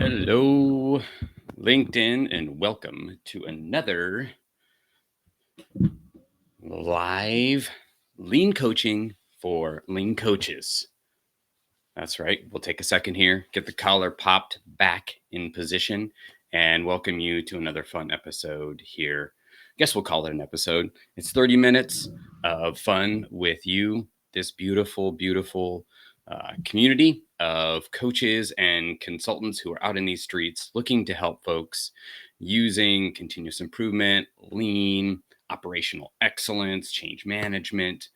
Hello, LinkedIn, and welcome to another live lean coaching for lean coaches. That's right. We'll take a second here, get the collar popped back in position, and welcome you to another fun episode here. I guess we'll call it an episode. It's 30 minutes of fun with you, this beautiful, beautiful community of coaches and consultants who are out in these streets looking to help folks using continuous improvement, lean, operational excellence, change management,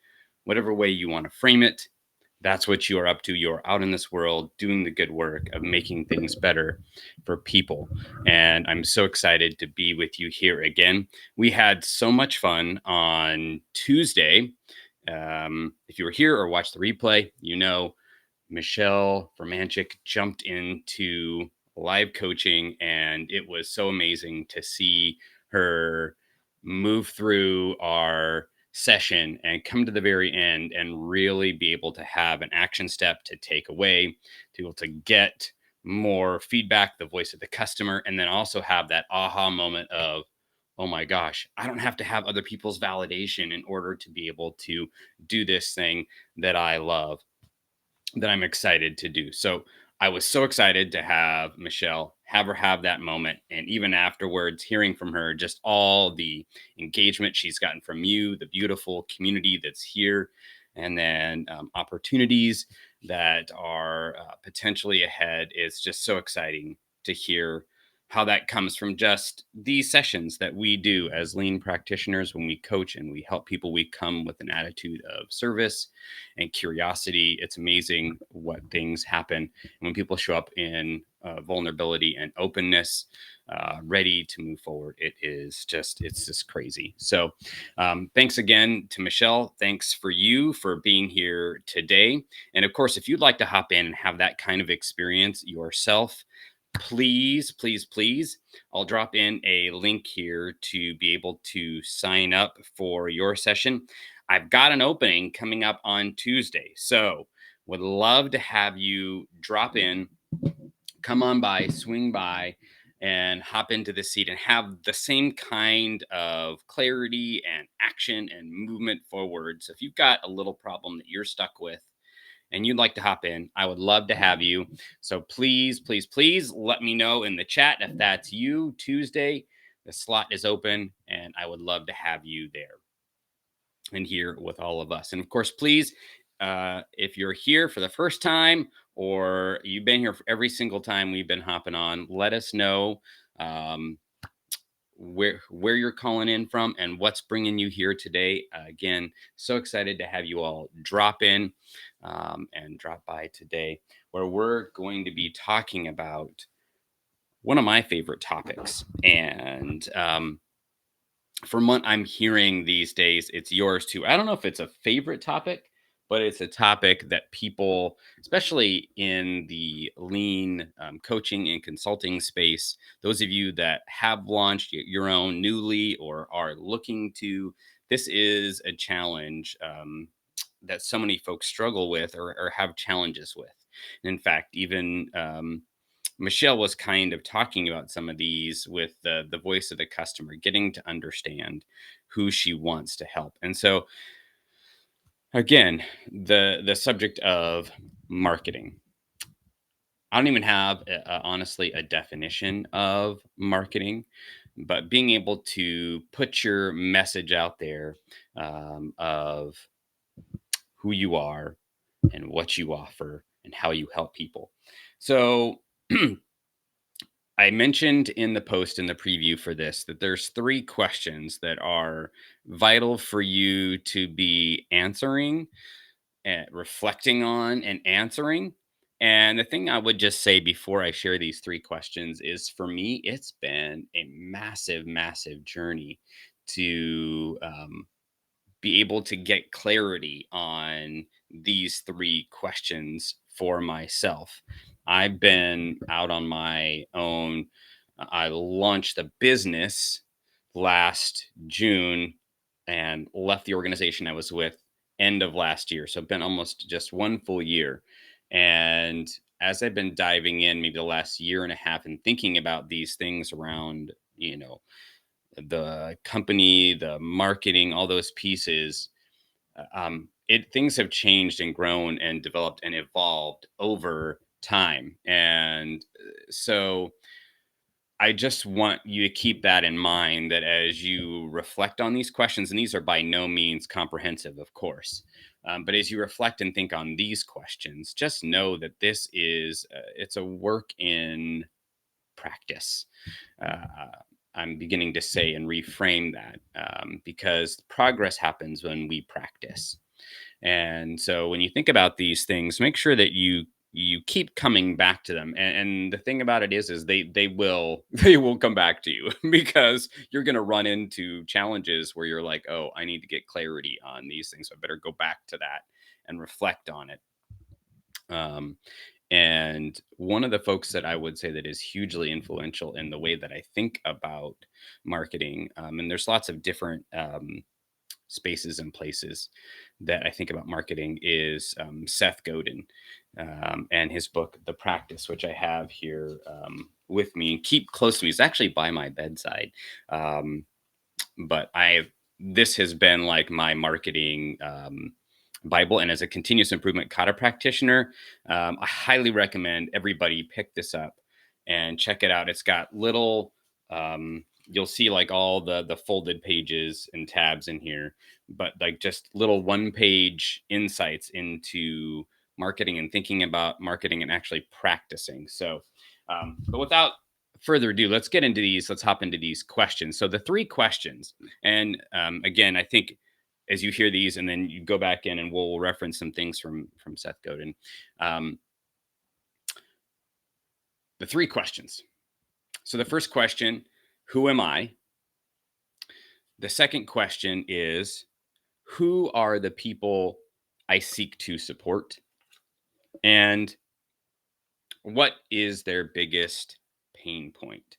whatever way you want to frame it. That's what you are up to. You're out in this world doing the good work of making things better for people. And I'm so excited to be with you here again. We had so much fun on Tuesday. If you were here or watched the replay, you know Michelle Vermanchik jumped into live coaching, and it was so amazing to see her move through our session and come to the very end and really be able to have an action step to take away, to be able to get more feedback, the voice of the customer, and then also have that aha moment of, oh my gosh, I don't have to have other people's validation in order to be able to do this thing that I love, that I'm excited to do. So I was so excited to have Michelle, have her have that moment. And even afterwards, hearing from her, just all the engagement she's gotten from you, the beautiful community that's here, and then opportunities that are potentially ahead. It's just so exciting to hear how that comes from just these sessions that we do as lean practitioners. When we coach and we help people, we come with an attitude of service and curiosity. It's amazing what things happen. And when people show up in vulnerability and openness, ready to move forward, it's just crazy. So thanks again to Michelle. Thanks for you for being here today. And of course, if you'd like to hop in and have that kind of experience yourself, please, please, please, I'll drop in a link here to be able to sign up for your session. I've got an opening coming up on Tuesday. So would love to have you drop in, come on by, swing by, and hop into the seat and have the same kind of clarity and action and movement forward. So if you've got a little problem that you're stuck with, and you'd like to hop in, I would love to have you. So please, please, please let me know in the chat if that's you. Tuesday, the slot is open, and I would love to have you there and here with all of us. And of course, please, if you're here for the first time or you've been here for every single time we've been hopping on, let us know. Where you're calling in from and what's bringing you here today. Again, so excited to have you all drop in and drop by today, where we're going to be talking about one of my favorite topics. And from what I'm hearing these days, it's yours too. I don't know if it's a favorite topic, but it's a topic that people, especially in the lean coaching and consulting space, those of you that have launched your own newly or are looking to, this is a challenge that so many folks struggle with or have challenges with. And in fact, even Michelle was kind of talking about some of these with the voice of the customer, getting to understand who she wants to help. And so, again, the subject of marketing. I don't even have honestly a definition of marketing, but being able to put your message out there of who you are and what you offer and how you help people. So I mentioned in the post in the preview for this that there's three questions that are vital for you to be answering and reflecting on and answering. And the thing I would just say before I share these three questions is, for me, it's been a massive, massive journey to be able to get clarity on these three questions for myself. I've been out on my own. I launched a business last June and left the organization I was with end of last year. So it's been almost just one full year. And as I've been diving in maybe the last year and a half and thinking about these things around, the company, the marketing, all those pieces, it things have changed and grown and developed and evolved over time. And so I just want you to keep that in mind, that as you reflect on these questions, and these are by no means comprehensive, of course, but as you reflect and think on these questions, just know that this is it's a work in practice. Uh, I'm beginning to say and reframe that, because progress happens when we practice. And so when you think about these things, make sure that you keep coming back to them. And the thing about it is they will they will come back to you because you're going to run into challenges where you're like, oh, I need to get clarity on these things. So I better go back to that and reflect on it. Um, and one of the folks that I would say that is hugely influential in the way that I think about marketing, and there's lots of different spaces and places that I think about marketing, is Seth Godin, and his book, The Practice, which I have here with me and keep close to me. It's actually by my bedside. Um, but this has been like my marketing Bible. And as a continuous improvement kata practitioner, I highly recommend everybody pick this up and check it out. It's got little, you'll see like all the folded pages and tabs in here, but like just little one page insights into marketing and thinking about marketing and actually practicing. So, but without further ado, let's get into these. Let's hop into these questions. So the three questions, and again, I think as you hear these, and then you go back in, and we'll reference some things from Seth Godin. Um, the three questions. So the first question: who am I? The second question is: who are the people I seek to support? And what is their biggest pain point?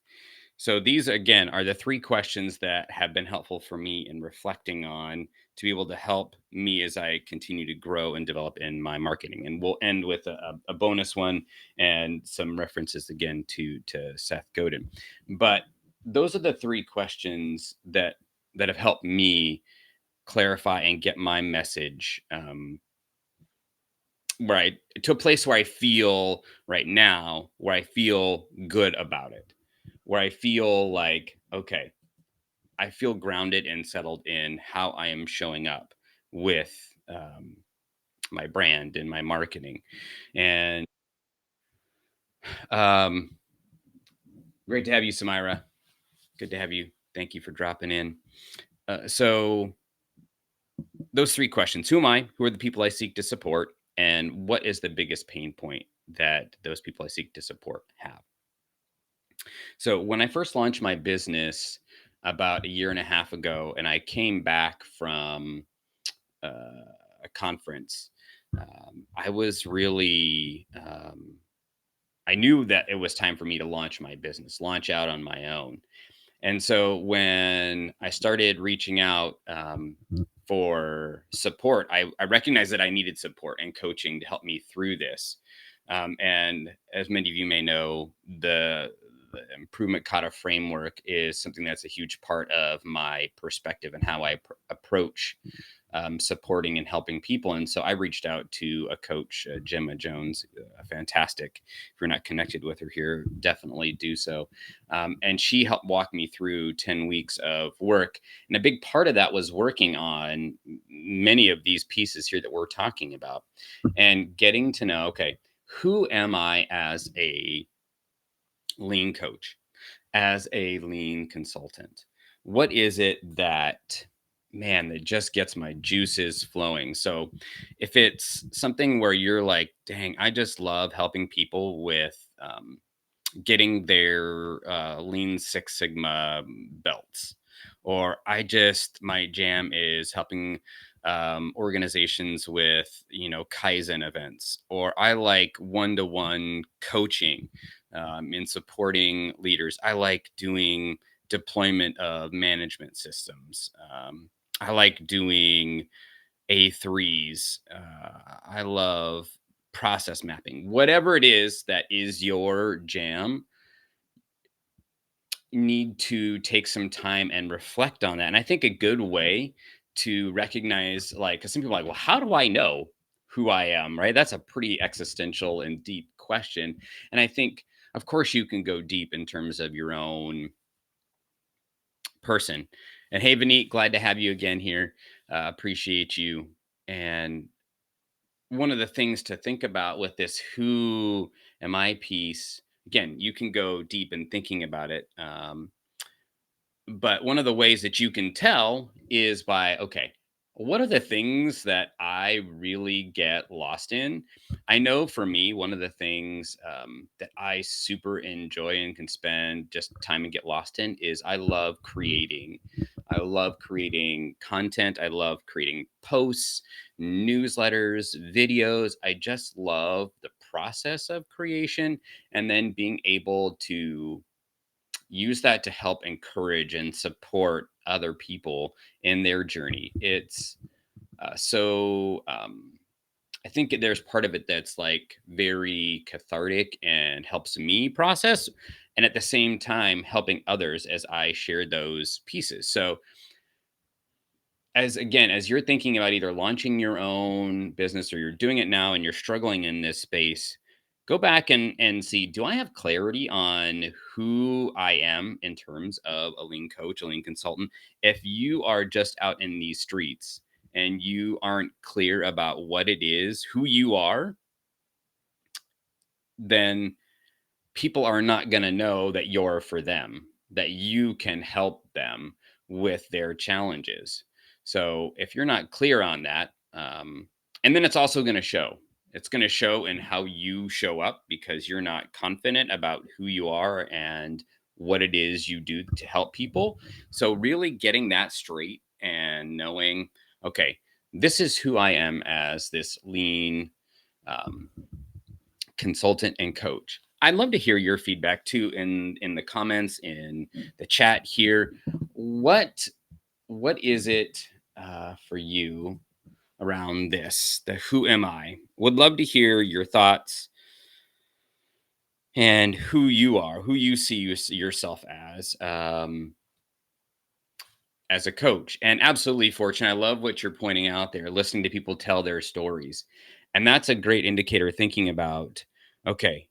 So these again are the three questions that have been helpful for me in reflecting on, to be able to help me as I continue to grow and develop in my marketing. And we'll end with a bonus one and some references again to Seth Godin. But those are the three questions that have helped me clarify and get my message, right, to a place where I feel right now, where I feel good about it, where I feel like, okay, I feel grounded and settled in how I am showing up with my brand and my marketing. And um, great to have you, Samira. Good to have you. Thank you for dropping in. So, those three questions: who am I? Who are the people I seek to support? And what is the biggest pain point that those people I seek to support have? So when I first launched my business about a year and a half ago, and I came back from a conference, I was really, I knew that it was time for me to launch my business, launch out on my own. And so when I started reaching out for support, I recognized that I needed support and coaching to help me through this. And as many of you may know, the improvement kata framework is something that's a huge part of my perspective and how I approach supporting and helping people. And so I reached out to a coach, Gemma Jones, fantastic. If you're not connected with her here, definitely do so. And she helped walk me through 10 weeks of work. And a big part of that was working on many of these pieces here that we're talking about, and getting to know, okay, who am I as a lean coach, as a lean consultant? What is it that, man, that just gets my juices flowing? So if it's something where you're like, dang, I just love helping people with getting their lean Six Sigma belts, or I just, my jam is helping organizations with, Kaizen events, or I like one-to-one coaching in supporting leaders. I like doing deployment of management systems. I like doing A3s. I love process mapping, whatever it is that is your jam. You need to take some time and reflect on that. And I think a good way to recognize, like, because some people are like, well, how do I know who I am? Right? That's a pretty existential and deep question. And I think, of course, you can go deep in terms of your own person. And hey, Vineet, glad to have you again here. Appreciate you. And one of the things to think about with this who am I piece, again, you can go deep in thinking about it. But one of the ways that you can tell is by, okay, what are the things that I really get lost in? I know for me, one of the things that I super enjoy and can spend just time and get lost in is I love creating. I love creating content. I love creating posts, newsletters, videos. I just love the process of creation and then being able to use that to help encourage and support other people in their journey. It's I think there's part of it that's like very cathartic and helps me process, and at the same time helping others as I share those pieces. So as again, as you're thinking about either launching your own business or you're doing it now and you're struggling in this space, go back and see, do I have clarity on who I am in terms of a lean coach, a lean consultant? If you are just out in these streets and you aren't clear about what it is, who you are, then people are not going to know that you're for them, that you can help them with their challenges. So if you're not clear on that, and then it's also going to show. It's going to show in how you show up because you're not confident about who you are and what it is you do to help people. So really getting that straight and knowing, okay, this is who I am as this lean um, consultant and coach. I'd love to hear your feedback too in the comments in the chat here. What is it for you around this? The who am I? Would love to hear your thoughts and who you are, who you see yourself as a coach. And absolutely, Fortune, I love what you're pointing out there. Listening to people tell their stories, and that's a great indicator. Thinking about, okay,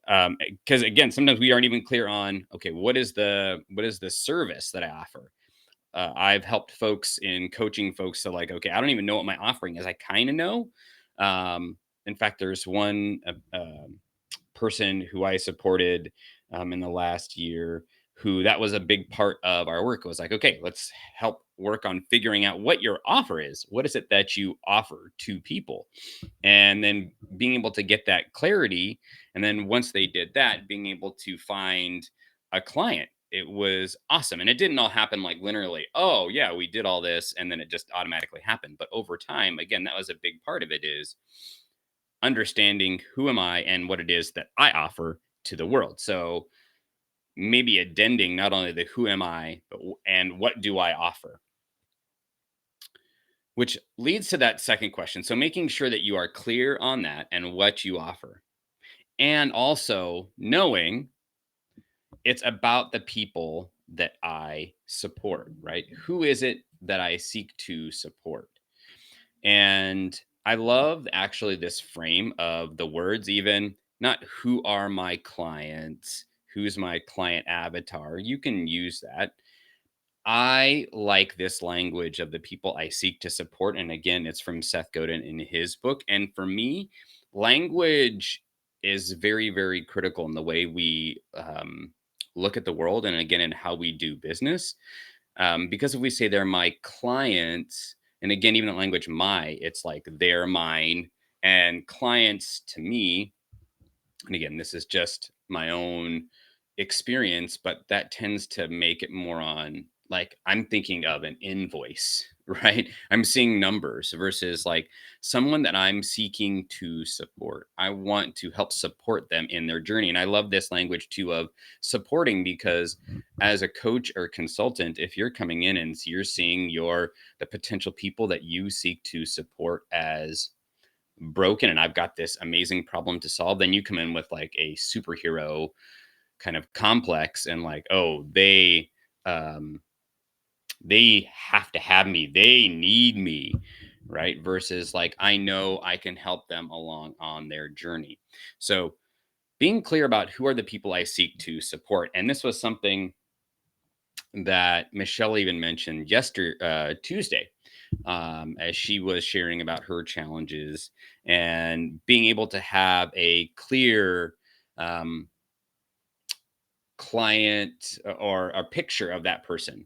because again, sometimes we aren't even clear on, okay, what is the service that I offer. I've helped folks in coaching folks to, like, okay, I don't even know what my offering is. I kind of know. In fact, there's one person who I supported in the last year, who that was a big part of our work. It was like, okay, let's help work on figuring out what your offer is. What is it that you offer to people? And then being able to get that clarity. And then once they did that, being able to find a client. It was awesome. And it didn't all happen like linearly. Oh, yeah, we did all this and then it just automatically happened. But over time, again, that was a big part of it, is understanding who am I and what it is that I offer to the world. So maybe addending not only the who am I, but and what do I offer, which leads to that second question. So making sure that you are clear on that and what you offer, and also knowing it's about the people that I support, right? Who is it that I seek to support? And I love actually this frame of the words, even not who are my clients, who's my client avatar. You can use that. I like this language of the people I seek to support. And again, it's from Seth Godin in his book. And for me, language is very, very critical in the way we look at the world, and again, in how we do business. Because if we say they're my clients, and again, even in language, my, it's like they're mine, and clients to me, and again, this is just my own experience, but that tends to make it more on, like, I'm thinking of an invoice, right? I'm seeing numbers versus like someone that I'm seeking to support. I want to help support them in their journey. And I love this language too of supporting, because as a coach or consultant, if you're coming in and you're seeing the potential people that you seek to support as broken and I've got this amazing problem to solve, then you come in with like a superhero kind of complex and like, oh, um they have to have me, they need me, right? Versus like, I know I can help them along on their journey. So being clear about who are the people I seek to support. And this was something that Michelle even mentioned Tuesday, as she was sharing about her challenges and being able to have a clear um, client or a picture of that person.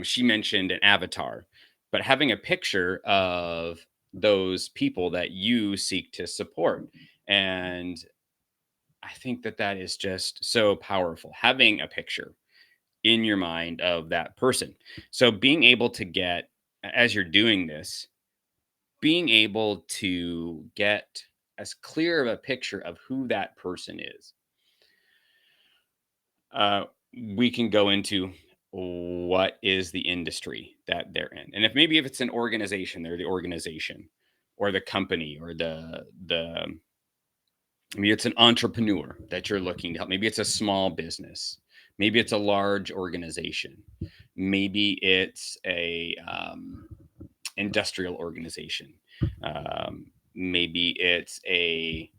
She mentioned an avatar, but having a picture of those people that you seek to support. And I think that that is just so powerful, having a picture in your mind of that person. So being able to get, as you're doing this, being able to get as clear of a picture of who that person is, uh, we can go into what is the industry that they're in, and if it's an organization, they're the organization, or the company, or the maybe it's an entrepreneur that you're looking to help. Maybe it's a small business. Maybe it's a large organization. Maybe it's a industrial organization. Maybe it's a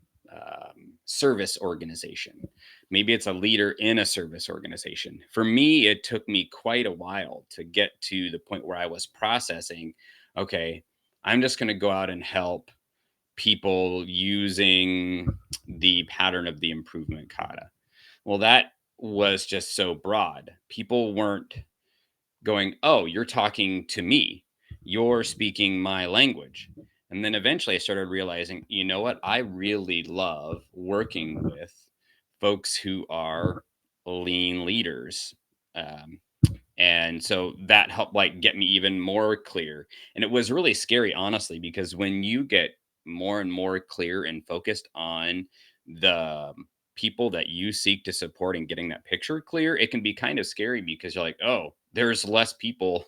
service organization. Maybe it's a leader in a service organization. For me, it took me quite a while to get to the point where I was processing, okay, I'm just going to go out and help people using the pattern of the improvement kata. Well, that was just so broad. People weren't going, oh, you're talking to me, you're speaking my language. And then eventually I started realizing, you know what? I really love working with folks who are lean leaders. Um, and so that helped like get me even more clear. And it was really scary, honestly, because when you get more and more clear and focused on the people that you seek to support and getting that picture clear, it can be kind of scary because you're like, oh, there's less people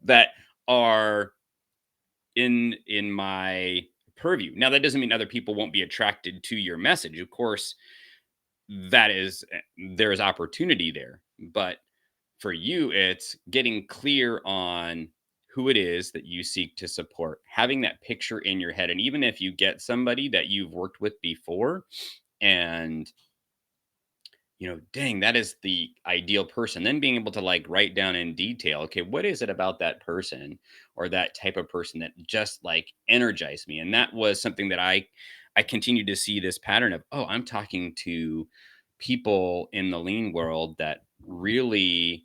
that are in my purview. Now that doesn't mean other people won't be attracted to your message. Of course, that is there's opportunity there, but for you, it's getting clear on who it is that you seek to support, having that picture in your head. And even if you get somebody that you've worked with before and dang, that is the ideal person, then being able to like write down in detail, okay, what is it about that person or that type of person that just like energized me? And that was something that I continue to see this pattern of, oh, I'm talking to people in the lean world that really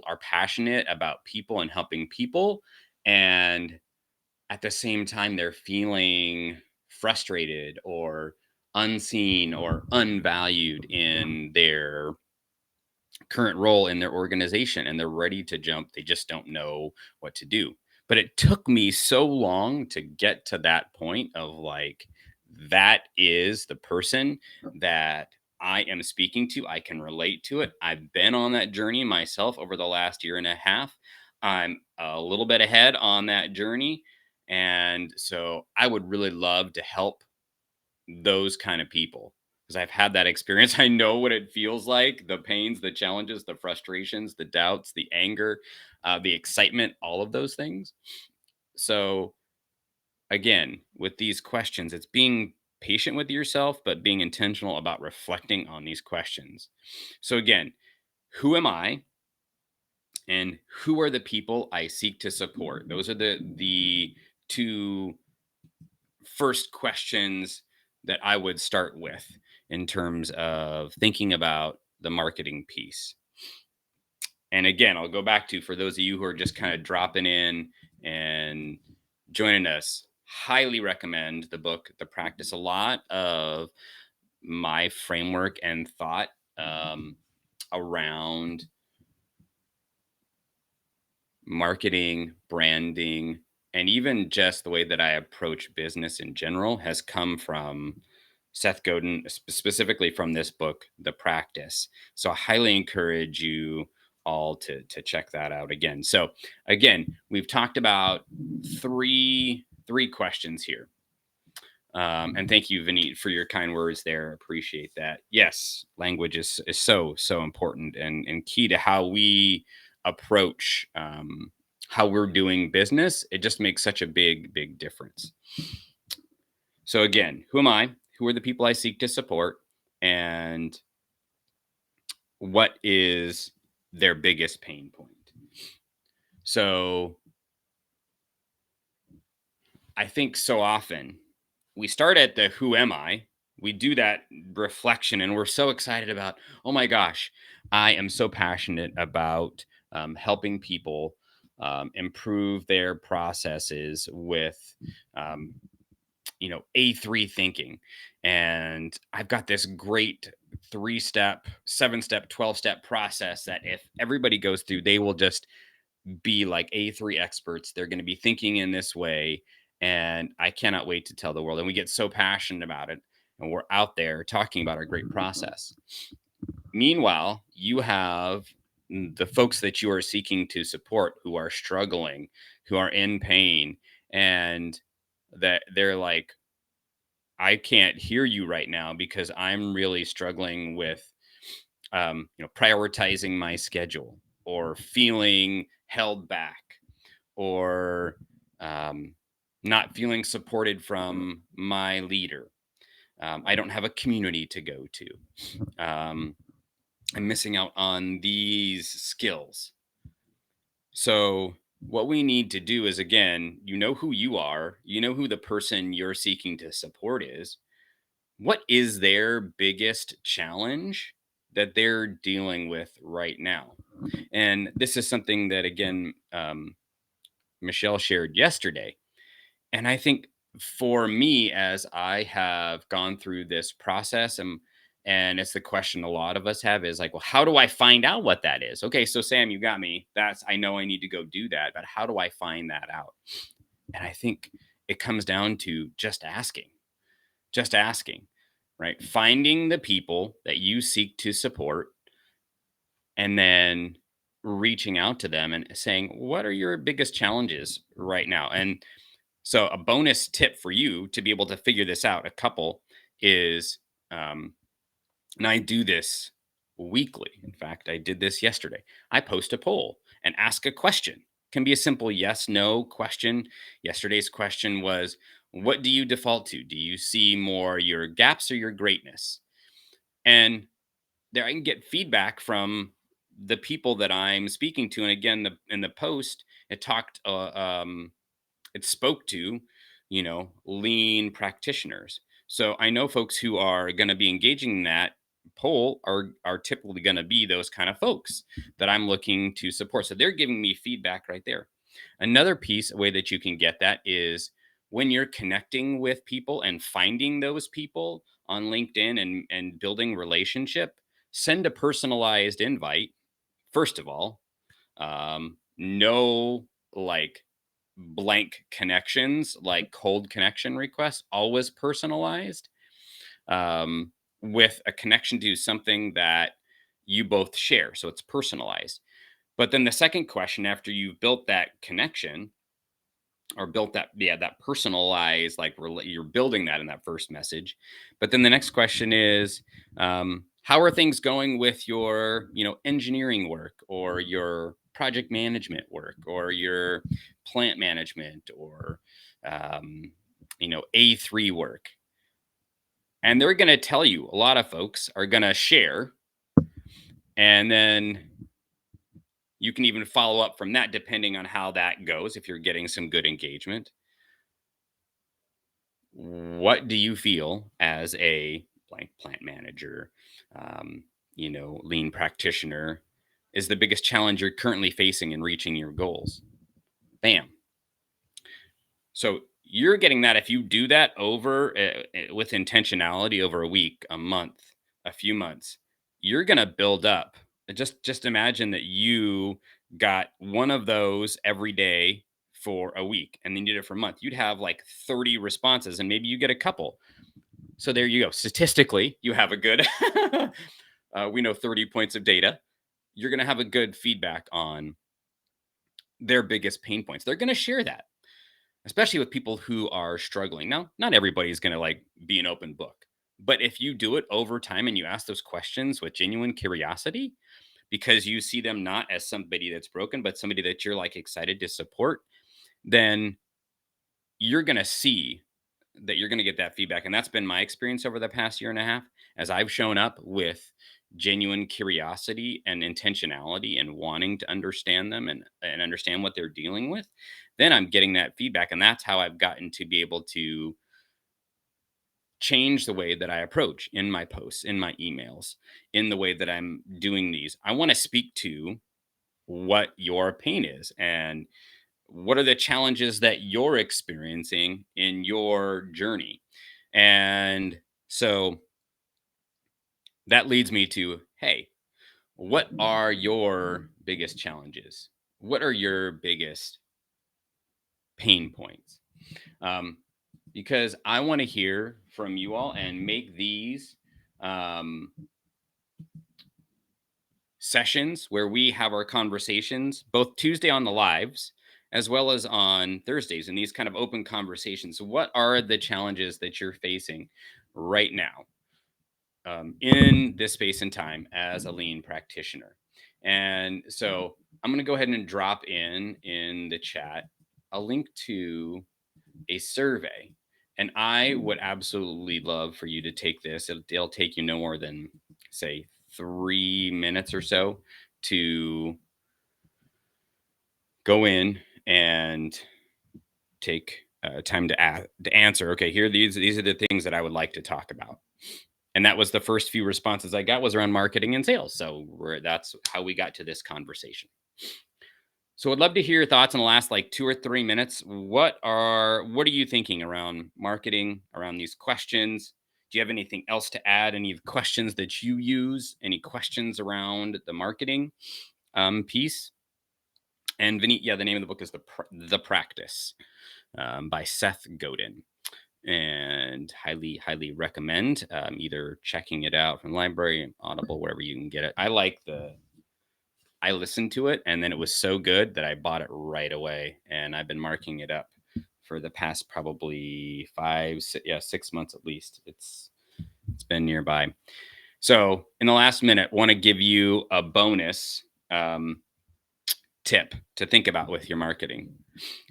are passionate about people and helping people, and at the same time they're feeling frustrated or unseen or unvalued in their current role in their organization, and they're ready to jump, they just don't know what to do. But it took me so long to get to that point of like, that is the person that I am speaking to. I can relate to it. I've been on that journey myself over the last year and a half. I'm a little bit ahead on that journey, and so I would really love to help those kind of people because I've had that experience. I know what it feels like, the pains, the challenges, the frustrations, the doubts, the anger, the excitement, all of those things. So, again, with these questions, it's being patient with yourself, but being intentional about reflecting on these questions. So, again, who am I? And who are the people I seek to support? Those are the two first questions that I would start with in terms of thinking about the marketing piece. And again, I'll go back to, for those of you who are just kind of dropping in and joining us, highly recommend the book The Practice. A lot of my framework and thought around marketing, branding, and even just the way that I approach business in general has come from Seth Godin, specifically from this book, The Practice. So I highly encourage you all to check that out again. So again, we've talked about three questions here. And thank you, Vineet, for your kind words there. Appreciate that. Yes, language is so important and key to how we approach how we're doing business. It just makes such a big difference. So again, who am I? Who are the people I seek to support? And what is their biggest pain point? So I think so often we start at the who am I? We do that reflection and we're so excited about, oh my gosh, I am so passionate about helping people improve their processes with, um, A3 thinking. And I've got this great 3-step, 7-step, 12-step process that if everybody goes through, they will just be like A3 experts. They're going to be thinking in this way. And I cannot wait to tell the world. And we get so passionate about it. And we're out there talking about our great process. Meanwhile, you have the folks that you are seeking to support who are struggling, who are in pain, and that they're like, I can't hear you right now because I'm really struggling with, prioritizing my schedule or feeling held back or not feeling supported from my leader. I don't have a community to go to. Um, I'm missing out on these skills. So, what we need to do is again, you know who you are, you know who the person you're seeking to support is. What is their biggest challenge that they're dealing with right now? And this is something that, again, Michelle shared yesterday. And I think for me, as I have gone through this process, and it's the question a lot of us have is like, well, how do I find out what that is? Okay, so Sam, you got me. I know I need to go do that, but how do I find that out? And I think it comes down to just asking, right? Finding the people that you seek to support and then reaching out to them and saying, what are your biggest challenges right now? And so, a bonus tip for you to be able to figure this out, a couple is, and I do this weekly. In fact, I did this yesterday. I post a poll and ask a question. Can be a simple yes no question. Yesterday's question was, what do you default to? Do you see more your gaps or your greatness? And there I can get feedback from the people that I'm speaking to. And again, in the post, it spoke to, lean practitioners. So I know folks who are going to be engaging in that poll are typically going to be those kind of folks that I'm looking to support. So they're giving me feedback right there. Another piece, a way that you can get that is when you're connecting with people and finding those people on LinkedIn and building relationship, send a personalized invite. First of all, no like blank connections, like cold connection requests, always personalized, with a connection to something that you both share. So it's personalized. But then the second question, after you've built that connection or built that personalized, like you're building that in that first message. But then the next question is, how are things going with your, engineering work or your project management work or your plant management or, A3 work? And they're going to tell you, a lot of folks are going to share. And then you can even follow up from that depending on how that goes if you're getting some good engagement. What do you feel as a blank plant manager, lean practitioner is the biggest challenge you're currently facing in reaching your goals? Bam. So you're getting that if you do that over with intentionality over a week, a month, a few months, you're going to build up. Just imagine that you got one of those every day for a week and then you did it for a month. You'd have like 30 responses and maybe you get a couple. So there you go. Statistically, you have a good, we know 30 points of data. You're going to have a good feedback on their biggest pain points. They're going to share that. especially with people who are struggling. Now, not everybody's going to like be an open book, but if you do it over time and you ask those questions with genuine curiosity, because you see them not as somebody that's broken, but somebody that you're like excited to support, then you're going to see that you're going to get that feedback. And that's been my experience over the past year and a half as I've shown up with genuine curiosity and intentionality and wanting to understand them and understand what they're dealing with. Then I'm getting that feedback. And that's how I've gotten to be able to change the way that I approach in my posts, in my emails, in the way that I'm doing these. I want to speak to what your pain is and what are the challenges that you're experiencing in your journey. And so that leads me to, hey, what are your biggest challenges? What are your biggest pain points? Um, because I want to hear from you all and make these um, sessions where we have our conversations both Tuesday on the lives as well as on Thursdays in these kind of open conversations. What are the challenges that you're facing right now in this space and time as a lean practitioner? And so I'm going to go ahead and drop in the chat a link to a survey. And I would absolutely love for you to take this. It'll take you no more than, say, 3 minutes or so to go in and take time to answer. Okay, here these are the things that I would like to talk about. And that was the first few responses I got was around marketing and sales. So that's how we got to this conversation. So I'd love to hear your thoughts in the last like 2 or 3 minutes. What are you thinking around marketing, around these questions? Do you have anything else to add? Any questions that you use? Any questions around the marketing piece? And Vinny, yeah, the name of the book is The Practice by Seth Godin, and highly recommend either checking it out from the library, Audible, wherever you can get it. I listened to it and then it was so good that I bought it right away, and I've been marking it up for the past probably 6 months at least. It's been nearby. So in the last minute, want to give you a bonus tip to think about with your marketing.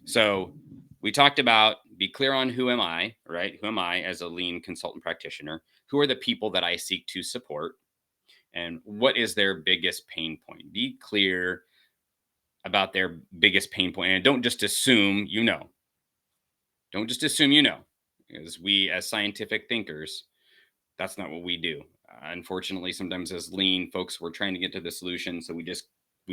So we talked about be clear on who am I, right? Who am I as a lean consultant practitioner? Who are the people that I seek to support? And what is their biggest pain point? Be clear about their biggest pain point, and don't just assume you know. Don't just assume you know, because we as scientific thinkers, that's not what we do. Unfortunately, sometimes as lean folks, we're trying to get to the solution, so we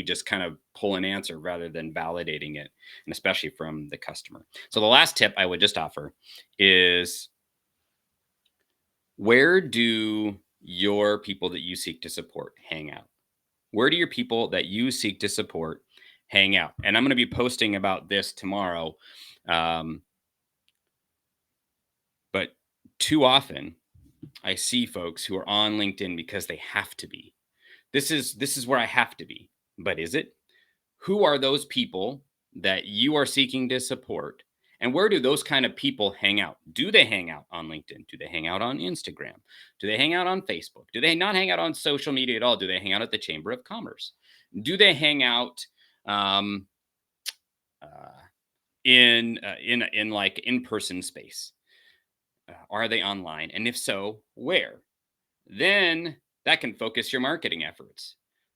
just kind of pull an answer rather than validating it, and especially from the customer. So the last tip I would just offer is, where do your people that you seek to support hang out? Where do your people that you seek to support hang out? And I'm going to be posting about this tomorrow. Um, but too often I see folks who are on LinkedIn because they have to be. This is where I have to be. But is it? Who are those people that you are seeking to support? And where do those kind of people hang out? Do they hang out on LinkedIn? Do they hang out on Instagram? Do they hang out on Facebook? Do they not hang out on social media at all? Do they hang out at the Chamber of Commerce? Do they hang out um, uh, in like in-person space? Are they online? And if so, where? Then that can focus your marketing efforts.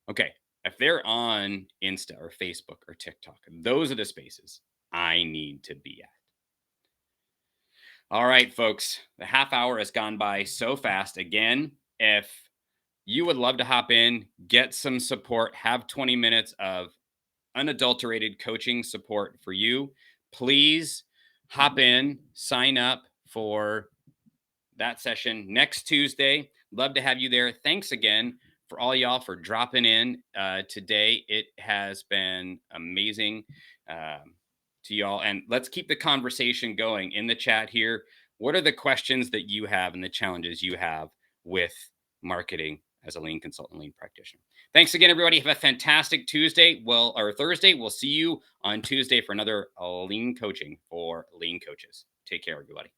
Okay, if they're on Insta or Facebook or TikTok, those are the spaces I need to be at. All right, folks, the half hour has gone by so fast. Again, if you would love to hop in, get some support, have 20 minutes of unadulterated coaching support for you, please hop in, sign up for that session next Tuesday. Love to have you there. Thanks again for all y'all for dropping in today. It has been amazing to y'all. And let's keep the conversation going in the chat here. What are the questions that you have and the challenges you have with marketing as a lean consultant, lean practitioner. Thanks again, everybody. Have a fantastic Tuesday. Or Thursday. We'll see you on Tuesday for another lean coaching for lean coaches. Take care, everybody.